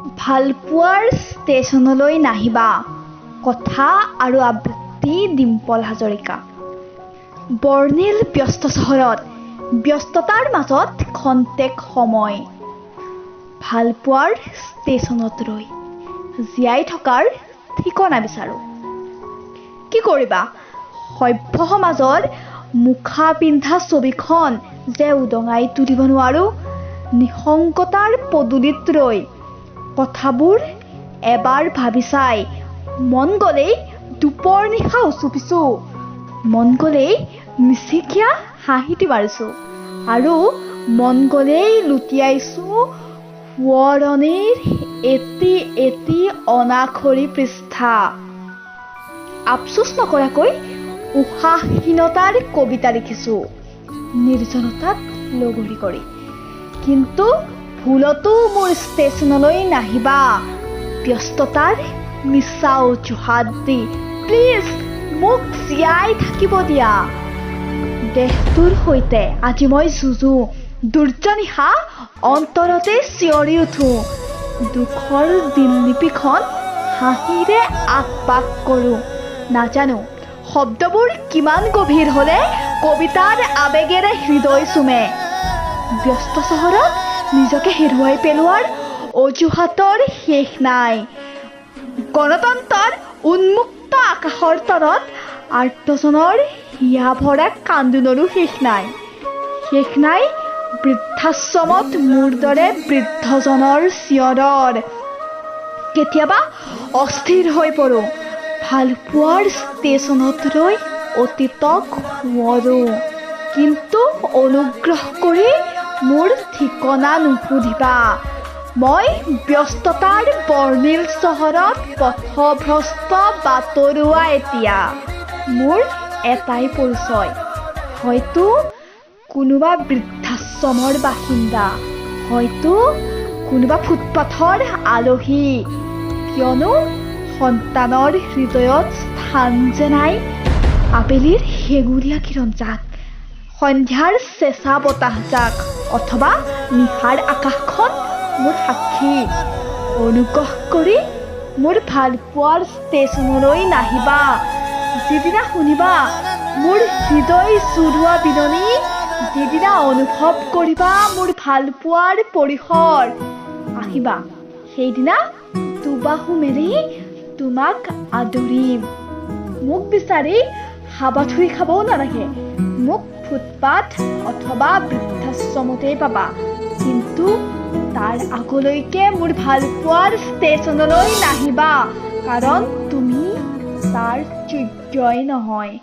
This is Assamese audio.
ভালপোৱাৰ ষ্টেচনলৈ নাহিবা। কথা আৰু আবৃত্তি ডিম্পল হাজৰিকা। বৰ্ণিল ব্যস্ত চহৰত ব্যস্ততাৰ মাজত খন্তেক সময় ভালপোৱাৰ ষ্টেচনত ৰৈ জীয়াই থকাৰ ঠিকনা বিচাৰোঁ। কি কৰিবা, সভ্য সমাজৰ মুখা পিন্ধা ছবিখন যে উদঙাই তুলিব নোৱাৰোঁ। নিসংগতাৰ পদূলিত ৰৈ কথাবোৰ এবাৰ ভাবি চাই মন গ'লেই দুপৰ নিশা উচুপিছোঁ, মন গ'লেই মিচিকীয়া হাঁহিটি মাৰিছোঁ আৰু মন গ'লেই লুটিয়াইছোঁ সোঁৱৰণিৰ এটি এটি অনাখৰি পৃষ্ঠা। আফচোচ নকৰাকৈ উশাহহীনতাৰ কবিতা লিখিছোঁ নিৰ্জনতাত লগৰী কৰি। কিন্তু ভুলতো মোৰ ষ্টেচনলৈ নাহিবা ব্যস্ততাৰ মিছা অজুহাত দি। প্লিজ মোক জীয়াই থাকিব দিয়া। দেহটোৰ সৈতে আজি মই যুঁজো, দুৰ্যনিশা অন্তৰতে চিঞৰি উঠোঁ। দুখৰ দিললিপিখন হাঁহিৰে আগপাক কৰোঁ। নাজানো শব্দবোৰ কিমান গভীৰ হ'লে কবিতাৰ আবেগেৰে হৃদয় চুমে। ব্যস্ত চহৰত নিজকে হেৰুৱাই পেলোৱাৰ অজুহাতৰ শেষ নাই। গণতন্ত্ৰৰ উন্মুক্ত আকাশৰ তলত আৰ্তজনৰ হিয়া ভৰা কান্দোনৰো শেষ নাই। শেষ নাই বৃদ্ধাশ্ৰমত মোৰ দৰে বৃদ্ধজনৰ চিঞৰৰ। কেতিয়াবা অস্থিৰ হৈ পৰোঁ, ভালপোৱাৰ ষ্টেচনত ৰৈ অতীতক সোঁৱৰোঁ। কিন্তু অনুগ্ৰহ কৰি মোৰ ঠিকনা নুসুধিবা। মই ব্যস্ততাৰ বৰ্ণিল চহৰত পথভ্ৰষ্ট বাটৰুৱা এতিয়া। মোৰ এটাই পৰিচয়, হয়তো কোনোবা বৃদ্ধাশ্ৰমৰ বাসিন্দা, হয়তো কোনোবা ফুটপাথৰ আলহী। কিয়নো সন্তানৰ হৃদয়ত স্থান যে নাই আবেলিৰ সেগুৰীয়া কিৰণজাক, সন্ধ্যাৰ চেঁচা বতাহজাক অথবা নিশাৰ আকাশখন মোৰ সাক্ষী। অনুগ্ৰহ কৰি মোৰ ভালপোৱাৰ ষ্টেচনলৈ নাহিবা। যিদিনা শুনিবা মোৰ হৃদয় জুৰুৱা বিননি, যিদিনা অনুভৱ কৰিবা মোৰ ভালপোৱাৰ পৰিসৰ, আহিবা সেইদিনা দুবাহু মেলি তোমাক আদৰিম। মোক বিচাৰি হাবাথুৰি খাবও নালাগে। মোক ফুটপাথ অথবা বৃদ্ধাশ্ৰমতেই পাবা। কিন্তু তাৰ আগলৈকে মোৰ ভালপোৱাৰ ষ্টেচনলৈ নাহিবা, কাৰণ তুমি তাৰ যোগ্যই নহয়।